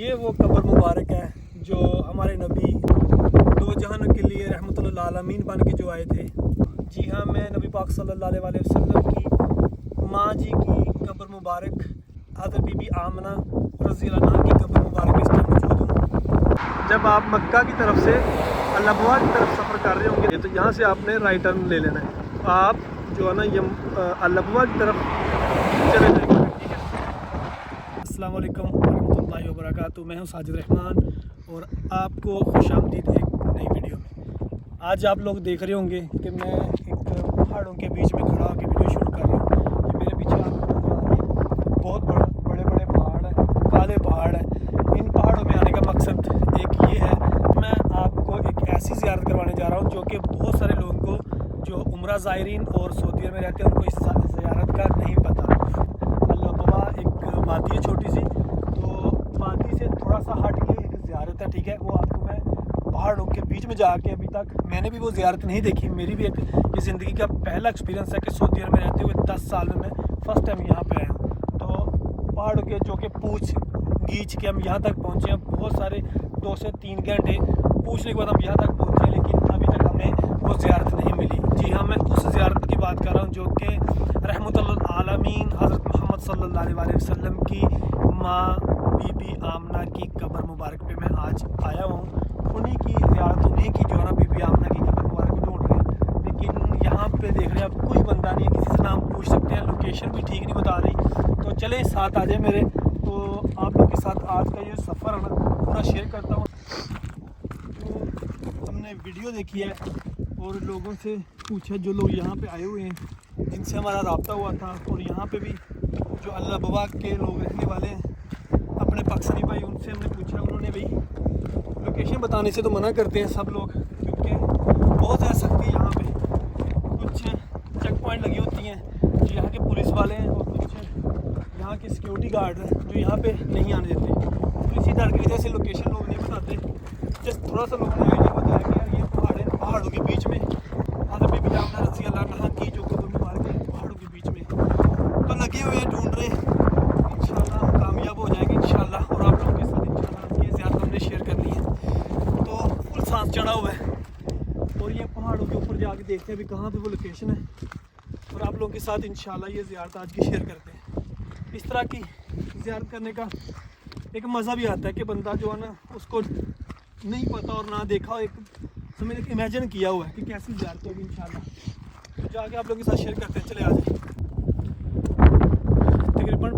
ये वो कब्र मुबारक है जो हमारे नबी दो जहानों के लिए रहमतुल आलमीन बन के जो आए थे। जी हाँ, मैं नबी पाक सल्लल्लाहु अलैहि वसल्लम की माँ जी की कब्र मुबारक हज़रत बीबी आमना रज़ी अल्लाह अन्हा की कब्र मुबारक में इस टाइम मौजूद हूँ। जब आप मक्का की तरफ से अल-अबवा की तरफ सफ़र कर रहे होंगे तो यहाँ से आपने राइट टर्न ले लेना है। आप जो है ना ये अल-अबवा की तरफ चले जाएंगे। ठीक है। अस्सलाम वालेकुम रहमतुल्लाहि व बरकातहू। मैं हूँ साजिद रहमान और आपको खुशामदीद एक नई वीडियो में। आज आप लोग देख रहे होंगे कि मैं एक पहाड़ों के बीच में खड़ा होकर वीडियो शूट कर रहा हूँ। ये मेरे पीछे आपको बहुत बड़े बड़े पहाड़ हैं, काले पहाड़ हैं। इन पहाड़ों में आने का मकसद एक ये है, मैं आपको एक ऐसी ज़ियारत करवाने जा रहा हूँ जो कि बहुत सारे लोगों को, जो उम्रा ज़ायरीन और सऊदी अरब में रहते हैं, उनको इस ज़ियारत का नहीं पता। अल-अबवा एक वादी है छोटी सी, तो वादी से थोड़ा सा हट के एक ज़ियारत है। ठीक है, वो आपको मैं पहाड़ों के बीच में जाके, अभी तक मैंने भी वो ज़ियारत नहीं देखी। मेरी भी एक ये ज़िंदगी का पहला एक्सपीरियंस है कि सऊदी अरब में रहते हुए 10 साल में मैं फ़र्स्ट टाइम यहाँ पे आया हूँ। तो पहाड़ों के जो कि पूछ गीच के हम यहाँ तक पहुँचे हैं। बहुत सारे 2 से 3 घंटे पूछने के बाद हम यहाँ तक पहुँचे, लेकिन अभी तक हमें वो ज़ियारत नहीं मिली। जी हाँ, मैं उस ज़ियारत की बात कर रहा हूँ जो कि रहमतुल आलमीन हज़रत मोहम्मद सल्लल्लाहु अलैहि वसल्लम की माँ बीबी आमना की कब्र मुबारक पे मैं आज आया हूँ। उन्हीं की ज़ियारत, उन्हीं की जो है ना बीबी आमना की कब्र मुबारक ढूंढ रहे हैं। लेकिन यहाँ पे देख रहे हैं आप, कोई बंदा नहीं है। किसी से नाम पूछ सकते हैं, लोकेशन भी ठीक नहीं बता रही। तो चले साथ आ जाए मेरे, तो आप लोग के साथ आज का ये सफ़र है ना पूरा शेयर करता हूँ। तो हमने वीडियो देखी है और लोगों से पूछा, जो लोग यहाँ पे आए हुए हैं, जिनसे हमारा रब्ता हुआ था, और यहाँ पे भी जो अल-अबवा के लोग रहने वाले हैं, अपने पाकिस्तानी भाई, उनसे हमने पूछा। उन्होंने भी लोकेशन बताने से तो मना करते हैं सब लोग, क्योंकि बहुत ज़्यादा सख्ती है यहाँ पे। कुछ चेक पॉइंट लगी होती हैं जो यहाँ के पुलिस वाले हैं, और कुछ यहाँ के सिक्योरिटी गार्ड हैं जो यहाँ पे नहीं आने देते। तो इसी डर की वजह से लोकेशन लोग नहीं बताते। जस्ट थोड़ा सा लोगों ने आइडिया बताया कि यार ये पहाड़ों के बीच में हज़रत बीबी आमना रज़ी अल्लाह अन्हा की जो कब्र मुबारक है पहाड़ों के बीच में। तो लगे हुए हैं, ढूंढ रहे हैं। इंशाल्लाह हम कामयाब हो जाएंगे इंशाल्लाह, और आप लोगों के साथ इंशाल्लाह ये ज़ियारत हमने शेयर करनी है। तो फुल सांस चढ़ा हुआ है और ये पहाड़ों के ऊपर जाके देखते हैं अभी कहाँ पे वो लोकेशन है, और आप लोगों के साथ इंशाल्लाह ये ज़ियारत आज की शेयर करते हैं। इस तरह की ज़ियारत करने का एक मज़ा भी आता है कि बंदा जो है ना उसको नहीं पता और ना देखा, एक समझ इमेजिन किया हुआ है कि कैसी ज़ियारत होगी इंशाल्लाह। तो जाके आप लोगों के साथ शेयर करते हैं। चले आ जाए। तकरीबन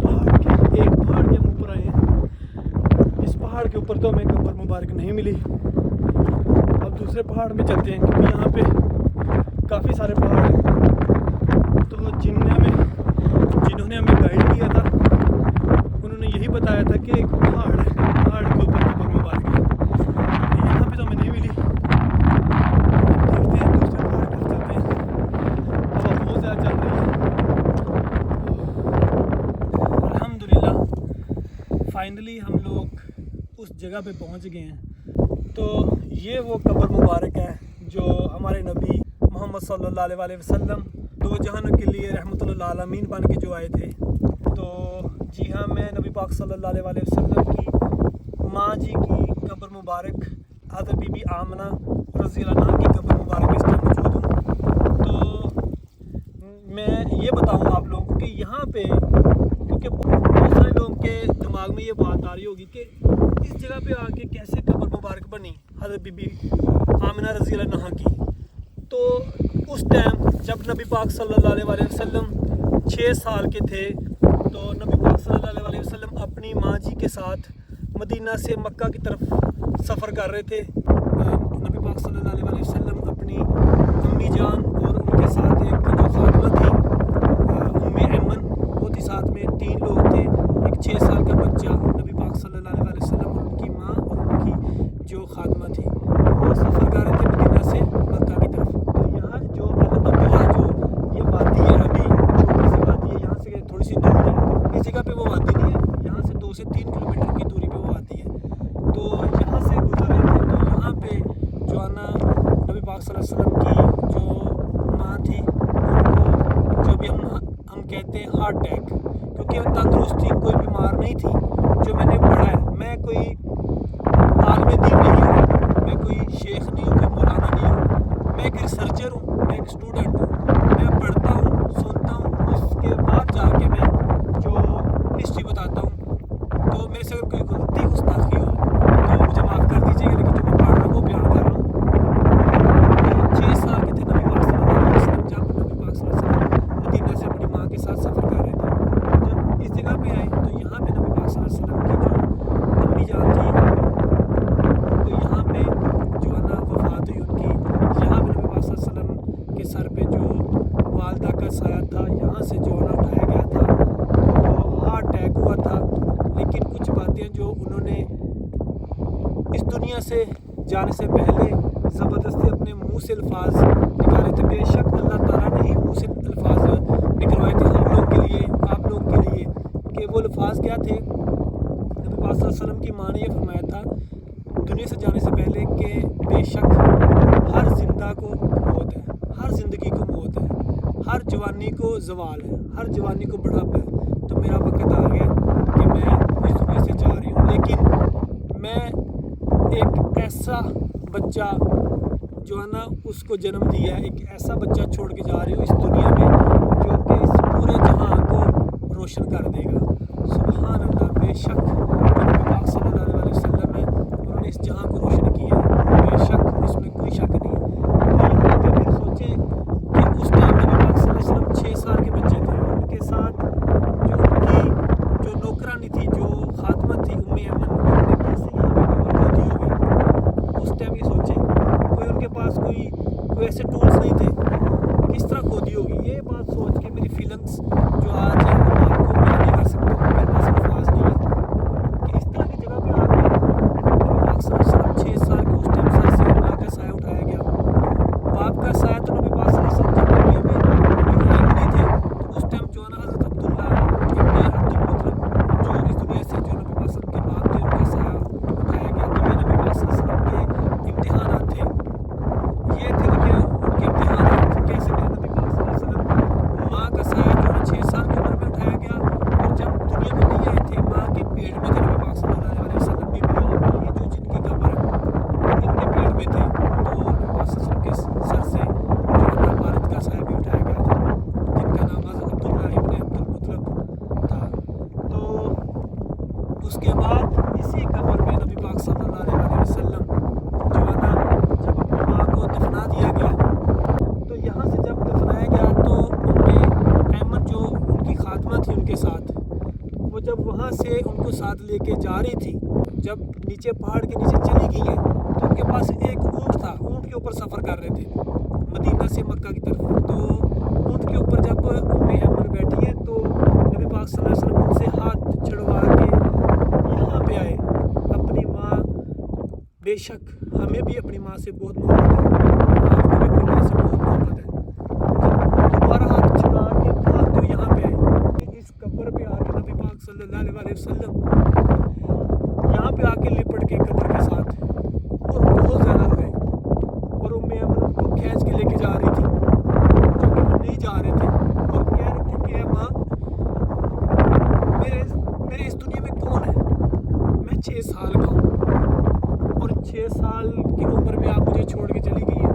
एक पहाड़ के हम ऊपर आए हैं। इस पहाड़ के ऊपर तो हमें कब्र मुबारक नहीं मिली। अब दूसरे पहाड़ में चलते हैं, क्योंकि यहाँ पे काफ़ी सारे पहाड़ हैं। तो जिन्होंने हमें गाइड किया था, उन्होंने यही बताया था कि एक पहाड़ है, पहाड़ के ऊपर कब्र मुबारक है। यहाँ पे तो हमें नहीं मिली। देखते हैं दूसरे पहाड़ पर चलते हैं। हवा बहुत ज़्यादा चल रही है। अल्हम्दुलिल्लाह फाइनली हम लोग उस जगह पे पहुँच गए हैं। तो ये वो कब्र मुबारक है जो हमारे नबी मोहम्मद सल्लल्लाहु अलैहि वसल्लम दो जहानों के लिए रहमतुल आलमीन बन के जो आए थे। तो जी हाँ, मैं नबी पाक सल्लल्लाहु अलैहि वसल्लम की माँ जी की कब्र मुबारक हज़रत बीबी आमना रज़ी अल्लाह अन्हा की कब्र मुबारक में इस टाइम मौजूद हूँ। तो मैं ये बताऊँ आप लोगों को कि यहाँ पे, क्योंकि बहुत सारे लोगों के दिमाग में ये बात आ रही होगी कि इस जगह पे आके कैसे कब्र मुबारक बनी हज़रत बीबी आमना रज़ी अल्लाह अन्हा की। तो उस टाइम जब नबी पाक सल्लल्लाहु अलैहि वसल्लम 6 साल के थे, तो नबी पाक सल्लल्लाहु अलैहि वसल्लम अपनी माँ जी के साथ मदीना से मक्का की तरफ सफ़र कर रहे थे। नबी पाक सल्लल्लाहु अलैहि वसल्लम अपनी अम्मी जान और उनके साथ एक जो खातिमा थी उम्मे ऐमन, वो थी साथ में। 3 लोग थे, एक 6 साल का बच्चा, नबी पाक सल्लल्लाहु अलैहि वसल्लम और उनकी माँ और उनकी जो खातिमा थी, वो सफ़र कर रहे थे मदीना से मक्का की तरफ। तो यहाँ जो अल-अबवा जो ये वादी है, अभी छोटी सी वादी है, यहाँ से थोड़ी सी दूर है। इस जगह पे वो वादी नहीं है, यहाँ से 2 से 3 किलोमीटर की दूरी पे वो वादी है। तो यहाँ से गुजर रहे थे, तो यहाँ पे जो है ना नबी पाक सल्लल्लाहु अलैहि वसल्लम की जो माँ थी, उनको जो भी हम कहते हैं हार्ट अटैक, क्योंकि तंदुरुस्त थी, कोई बीमार नहीं थी। जो मैंने पढ़ा है, मैं कोई आलिम दीन नहीं हूँ, मैं कोई शेख नहीं हूँ, कोई मौलाना नहीं हूँ। मैं एक रिसर्चर हूँ, मैं एक स्टूडेंट हूँ। मैं पढ़ता हूँ, सुनता हूँ, उसके बाद जाके मैं जो हिस्ट्री बताता हूँ। तो मेरे से अगर कोई गलती गुस्ताखी हो तो मुझे माफ़ कर दीजिएगा, लेकिन जो मैं पढ़ रहा हूँ वो बयान कर रहा हूँ। 6 साल के थे नबी पाक सल्लल्लाहु अलैहि वसल्लम जब नबी पाक सल्लल्लाहु अलैहि वसल्लम मदीना से अपनी माँ के साथ सफ़र कर रहे थे। जब इस जगह पे आए तो यहाँ पे नबी पाक सल्लल्लाहु अलैहि वसल्लम की जो अम्मी जान थी उनको यहाँ पे जो है ना वफ़ात हुई उनकी। यहाँ पे नबी पाक सल्लल्लाहु अलैहि वसल्लम के सर पे जो वालदा का साया था, यहाँ से जो है ना उठाया गया था, तो हार्ट अटैक हुआ था। लेकिन कुछ बातें जो उन्होंने इस दुनिया से जाने से पहले ज़बरदस्ती अपने मुंह से अल्फाज निकाले थे। बेशक अल्लाह ताला ने ही मुंह से अल्फाज निकलवाए थे हम लोग के लिए, आप लोग के लिए, कि वो अल्फाज क्या थे। नबी पाक सल्लल्लाहु अलैहि वसल्लम की माँ ने ये फरमाया था दुनिया से जाने से पहले कि बेशक हर जिंदा को मौत है, हर ज़िंदगी को मौत है, हर जवानी को ज़वाल है, हर जवानी को बुढ़ापा है। तो मेरा वक्त आ गया कि मैं इस दुनिया से जा रही हूँ, लेकिन मैं एक ऐसा बच्चा जो है ना उसको जन्म दिया है, एक ऐसा बच्चा छोड़ के जा रही हूँ इस दुनिया में जो कि इस पूरे जहां को रोशन कर देगा। सुभान अल्लाह, बेशक नबी पाक सल्लल्लाहु अलैहि वसल्लम है, उन्होंने इस जहां को रोशन किया है, बेशक इसमें कोई शक नहीं है। तो यहाँ पे फिर सोचें कि उस टाइम नबी पाक सल्लल्लाहु अलैहि वसल्लम 6 साल के बच्चे थे, उनके साथ जो उनकी जो नौकरानी थी, जो खातमा थी उम्मे अमन, उन्होंने कैसे यहाँ पे कवर होती होगी। उस टाइम ये सोचें, कोई उनके पास कोई ऐसे टूल्स नहीं थे, किस तरह खोदी होगी। ये बात सोच के मेरी फीलिंग्स जो आज है मैं आपको बयान नहीं कर सकता, मेरे पास अल्फाज नहीं है कि इस तरह की जगह पे आके नबी पाक सल्लल्लाहु अलैहि वसल्लम 6 साल के उस टाइम सर से माँ का साया उठाया गया। बाप का साया तो नबी पाक सल्लल्लाहु अलैहि वसल्लम जब दुनिया में अभी आए भी नहीं थे तो उस टाइम जो है ना हज़रत अब्दुल्ला इब्ने अब्दुल मुत्तलिब जो इस दुनिया से जो नबी पाक सल्लल्लाहु अलैहि वसल्लम के बाप थे उनका साया उठाया गया। तो ये नबी पाक सल्लल्लाहु अलैहि वसल्लम के इम्तिहानात थे, ये थे कि उनके इम्तिहानात कैसे थे। नबी पाक सल्लल्लाहु अलैहि वसल्लम माँ का साया जो है 6 साल की उम्र में उठाया गया, और जब दुनिया में नहीं आए थे माँ के पेट में थे नबी पाक सल्लल्लाहु अलैहि वसल्लम भी, ये जो जिनकी कब्र इनके पेट में थे, तो नबी पाक सल्लल्लाहु अलैहि वसल्लम के सर से जो है ना वालिद का साया भी उठाया गया था, जिनका नाम हज़रत अब्दुल्ला इब्ने अब्दुल मुत्तलिब था। तो उसके बाद इसी कब्र में नबी पाक सल्लल्लाहु अलैहि वसल्लम जो है ना जब अपनी माँ को दफना दिया गया, तो यहाँ से जब दफनाया गया तो उनके अहमद जो उनकी खातमा थी उनके साथ, वो जब वहाँ से उनको साथ लेके जा रही थी, जब नीचे पहाड़ के नीचे चली गई हैं तो उनके पास एक ऊँट था, ऊँट के ऊपर सफ़र कर रहे थे मदीना से मक्का की तरफ। तो ऊँट के ऊपर जब उम्मे अमन बैठी है तो नबी पाक सल्लल्लाहु अलैहि वसल्लम उनसे हाथ छुड़वा के यहाँ पे आए। अपनी माँ, बेशक हमें भी अपनी माँ से बहुत मोहब्बत है, आपको भी अपनी माँ से बहुत मोहब्बत है। दोबारा हाथ छुड़ा के भागते हुए यहाँ पे आए, इस कब्र पे आके नबी पाक सल्लल्लाहु अलैहि वसल्लम यहाँ पे आके लिपट के कब्र के साथ और बहुत ज़्यादा रोए, और उम्मे अमन उनको खींच के लेके जा रही थी, जो कि वो नहीं जा रहे थे, और कह रहे थे कि माँ मेरे इस दुनिया में कौन है, मैं 6 साल का हूँ, और 6 साल की उम्र में आप मुझे छोड़ के चली गई है।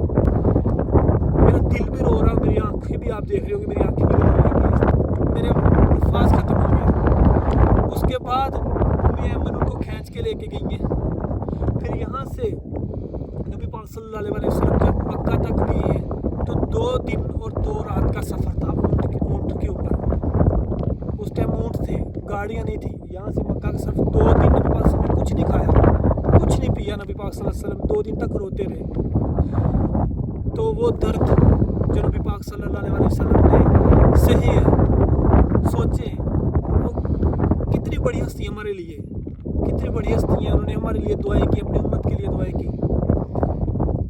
मेरा दिल भी रो रहा है, मेरी आँखें भी, आप देख रहे हो कि मेरी आँखें भी रो रही हैं, मेरे अल्फाज ख़त्म हो गए। उसके बाद उम्मे अमन उनको खींच के लेके गई हैं। फिर यहाँ से नबी पाक सल्लल्लाहु अलैहि वसल्लम जब मक्का तक गए हैं तो 2 दिन और 2 रात का सफ़र था ऊँट के ऊपर। उस टाइम ऊँट थे, गाड़ियाँ नहीं थी। यहाँ से मक्का का सफ़र 2 दिन नबी पाक सल्लल्लाहु अलैहि वसल्लम कुछ नहीं खाया, कुछ नहीं पिया। नबी पाक सल्लल्लाहु अलैहि वसल्लम 2 दिन तक रोते रहे। तो वो दर्द जो नबी पाक सल्लल्लाहु अलैहि वसल्लम ने सही है, सोचें वो कितनी बड़ी हस्ती हमारे लिए, कितनी बड़ी हस्ती है, उन्होंने हमारे लिए दुआएं की, अपनी उम्मत के लिए दुआएं की।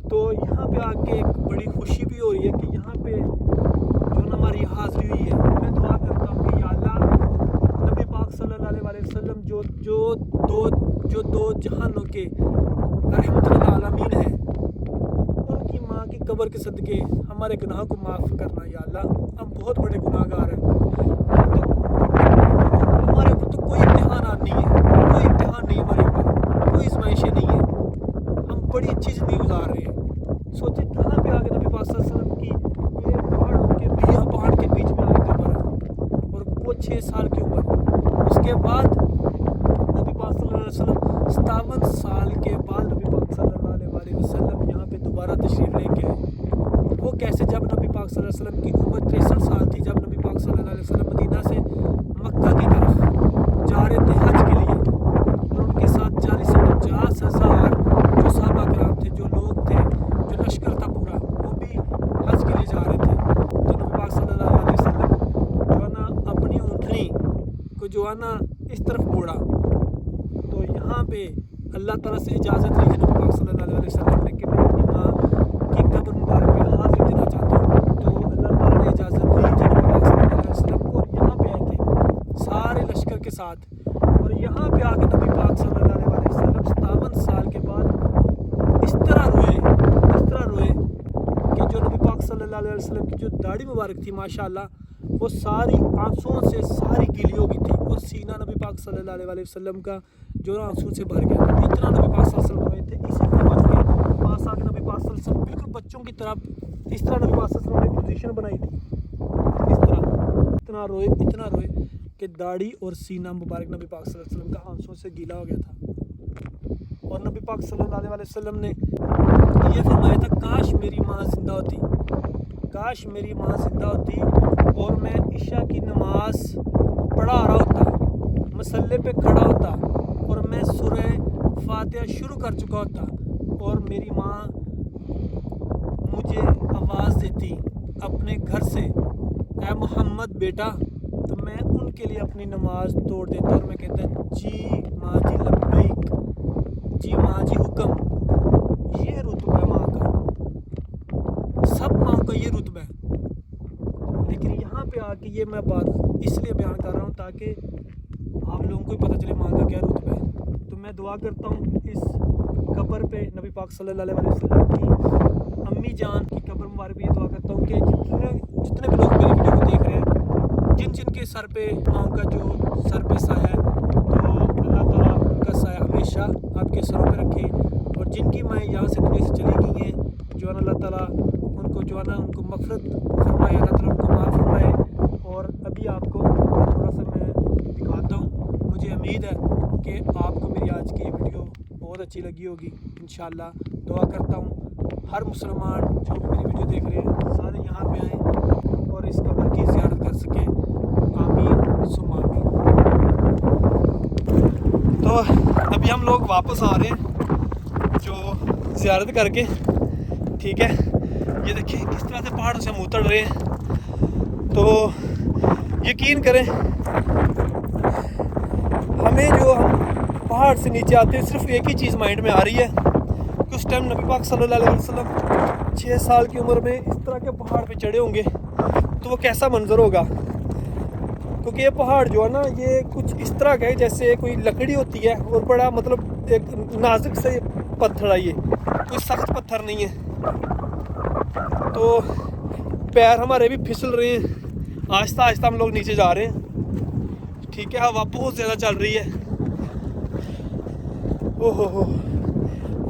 तो यहाँ पे आके एक बड़ी खुशी भी हो रही है कि यहाँ पे जो ना हमारी हाज़िरी हुई है। मैं दुआ करता हूँ कि या अल्लाह नबी पाक सल्लल्लाहु अलैहि वसल्लम जो दो जहानों के रहमतुल आलमीन हैं, उनकी माँ की कब्र के सदके हमारे गुनाह को माफ़ करना या अल्लाह। हम बहुत बड़े गुनाहगार हैं, तो हमारे ऊपर तो कोई इम्तिहान नहीं है, कोई इम्तिहान नहीं हमारे ऊपर। बड़ी अच्छी ज़िंदगी गुजार रहे हैं। सोचिए कहाँ पे आके नबी पाक सल्लल्लाहु अलैहि वसल्लम की ये पहाड़ के बीच में आके कब्र है, और वो 6 साल की उम्र। उसके बाद नबी पाक सल्लल्लाहु अलैहि वसल्लम 57 साल के बाद नबी पाक सल्लल्लाहु अलैहि वसल्लम यहाँ पे दोबारा तशरीफ़ लेके आए। वो कैसे, जब नबी पाक सल्लल्लाहु अलैहि वसल्लम की उम्र 63 साल थी, जब नबी पाक सल्लल्लाहु अलैहि वसल्लम मदीना से मक्का की तरफ जा रहे थे हज के लिए, और उनके साथ 40 से 50 हज़ार जो सहाबा कराम थे, जो लोग थे, जो लश्कर था पूरा, वो भी हज के लिए जा रहे थे। तो नबी पाक सल्लल्लाहु अलैहि वसल्लम जो है ना अपनी ऊँटनी को जो है ना इस तरफ मोड़ा, तो यहाँ पे अल्लाह ताला से इजाज़त ली है नबी पाक सल्लल्लाहु अलैहि वसल्लम ने कि मैं अपनी माँ की कब्र मुबारक पे हाथ देना चाहता हूँ। तो अल्लाह ताला ने इजाज़त दी थी नबी पाक सल्लल्लाहु अलैहि वसल्लम को, और यहाँ पे आए थे सारे लश्कर के साथ, और यहाँ पे आके नबी पाक सल्लल्लाहु अलैहि वसल्लम 57 साल के बाद इस तरह रोए कि जो नबी पाक सल्लल्लाहु अलैहि वसल्लम की जो दाढ़ी मुबारक थी माशाअल्लाह, वो सारी आंसुओं से सारी गीली हो गई थी, और सीना नबी पाक सल्लल्लाहु अलैहि वसल्लम का जो आंसू से भर गया था। इतना नबी पाक सल्लल्लाहु अलैहि वसल्लम रोए थे। इसी कब्र के पास आके नबी पाक सल्लल्लाहु अलैहि वसल्लम बिल्कुल बच्चों की तरह, इस तरह नबी पाक सल्लल्लाहु अलैहि वसल्लम ने पोजीशन बनाई थी, इस तरह इतना रोए कि दाढ़ी और सीना मुबारक नबी पाक सल्लल्लाहु अलैहि वसल्लम का आंसुओं से गीला हो गया था। और नबी पाक सल्लल्लाहु अलैहि वसल्लम ने ये फरमाया था, काश मेरी माँ जिंदा होती, काश मेरी माँ जिंदा होती और मैं इशा की नमाज पढ़ा रहा होता, मसल्ले पे खड़ा होता, और मैं सूरह फातिहा शुरू कर चुका होता, और मेरी माँ मुझे आवाज़ देती अपने घर से, ऐ मोहम्मद बेटा, तो मैं उनके लिए अपनी नमाज तोड़ देता, और मैं कहता जी माँ जी लब्बैक, जी माँ जी हुक्म। ये रुतबा माँ का, सब माँ का ये रुतबा है। लेकिन यहाँ पे आके ये मैं बात इसलिए बयान कर रहा हूँ ताकि आप लोगों को भी पता चले माँ का क्या रुतबा है। तो मैं दुआ करता हूँ इस कब्र पे नबी पाक सल्लल्लाहु अलैहि वसल्लम की अम्मी जान की कब्र मुबारक पे ये दुआ करता हूँ कि जितने भी लोग मेरी वीडियो को देख रहे हैं, जिन जिन के सर पे माँ का जो सर पे साया है, तो अल्लाह ताला उनका साया हमेशा आपके सरों पे रखे, और जिनकी माएँ यहाँ से दुनिया से चली गई हैं, जो है अल्लाह ताला उनको जो है ना उनको मग़फ़िरत फरमाए, अल्लाह ताला उनको माफ़ फरमाए। और अभी आपको थोड़ा सा मैं दिखाता हूँ। मुझे उम्मीद है कि आपको मेरी आज की वीडियो बहुत अच्छी लगी होगी। इंशाअल्लाह दुआ करता हूँ हर मुसलमान जो भी मेरी वीडियो देख रहे हैं सारे यहाँ पे आएँ और इस कब्र की ज़ियारत कर सकें। आमीन सुम्मा आमीन। तो अभी हम लोग वापस आ रहे हैं जो ज़ियारत करके, ठीक है। ये देखिए किस तरह से पहाड़ों से हम उतर रहे हैं। तो यकीन करें, हमें जो हम पहाड़ से नीचे आते हैं सिर्फ एक ही चीज़ माइंड में आ रही है कि उस टाइम नबी पाक सल्लल्लाहु अलैहि वसल्लम 6 साल की उम्र में इस तरह के पहाड़ पे चढ़े होंगे तो वो कैसा मंजर होगा। क्योंकि ये पहाड़ जो है ना, ये कुछ इस तरह का है जैसे कोई लकड़ी होती है, और बड़ा मतलब एक नाजुक से पत्थर है, ये कोई सख्त पत्थर नहीं है। तो पैर हमारे भी फिसल रहे हैं। आहिस्ता आहिस्ता हम लोग नीचे जा रहे हैं, ठीक है। हवा बहुत ज़्यादा चल रही है। ओहो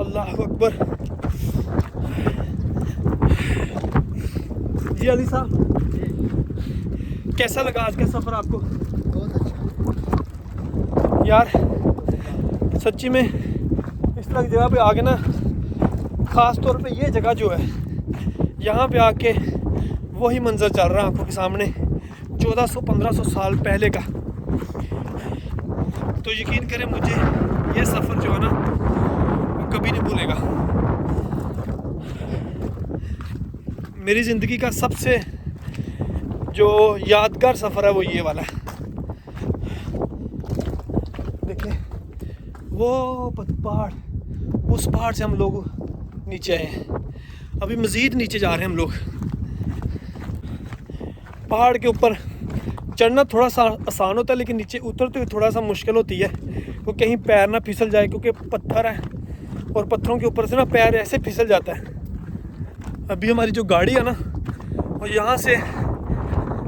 अल्लाह अकबर। जी अली साहब, कैसा लगा आज का सफ़र आपको? बहुत अच्छा यार, सच्ची में इस तरह की जगह पे आके ना, ख़ास तौर पे ये जगह जो है, यहाँ पे आके वही मंजर चल रहा है आंखों के सामने 1400-1500 साल पहले का। तो यकीन करें, मुझे ये सफ़र जो है ना वो कभी नहीं भूलेगा। मेरी ज़िंदगी का सबसे जो यादगार सफ़र है वो ये वाला है। देखिए वो पहाड़, उस पहाड़ से हम लोग नीचे आए हैं। अभी मज़ीद नीचे जा रहे हैं हम लोग। पहाड़ के ऊपर चढ़ना थोड़ा सा आसान होता है, लेकिन नीचे उतरते हुए थोड़ा सा मुश्किल होती है, क्योंकि कहीं पैर ना फिसल जाए, क्योंकि पत्थर है और पत्थरों के ऊपर से ना पैर ऐसे फिसल जाता है। अभी हमारी जो गाड़ी है ना, और यहाँ से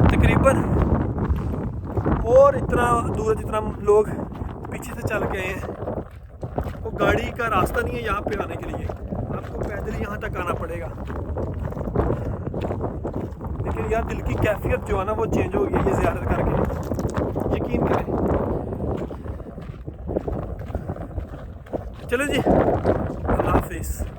तकरीबन और इतना दूर जितना लोग पीछे से चल गए हैं, वो गाड़ी का रास्ता नहीं है यहाँ पे आने के लिए, आपको पैदल यहाँ तक आना पड़ेगा। लेकिन यार दिल की कैफियत जो है ना वो चेंज हो गई ये ज़ियारत करके, यकीन करें। चलो जी, अल्लाह हाफिज़।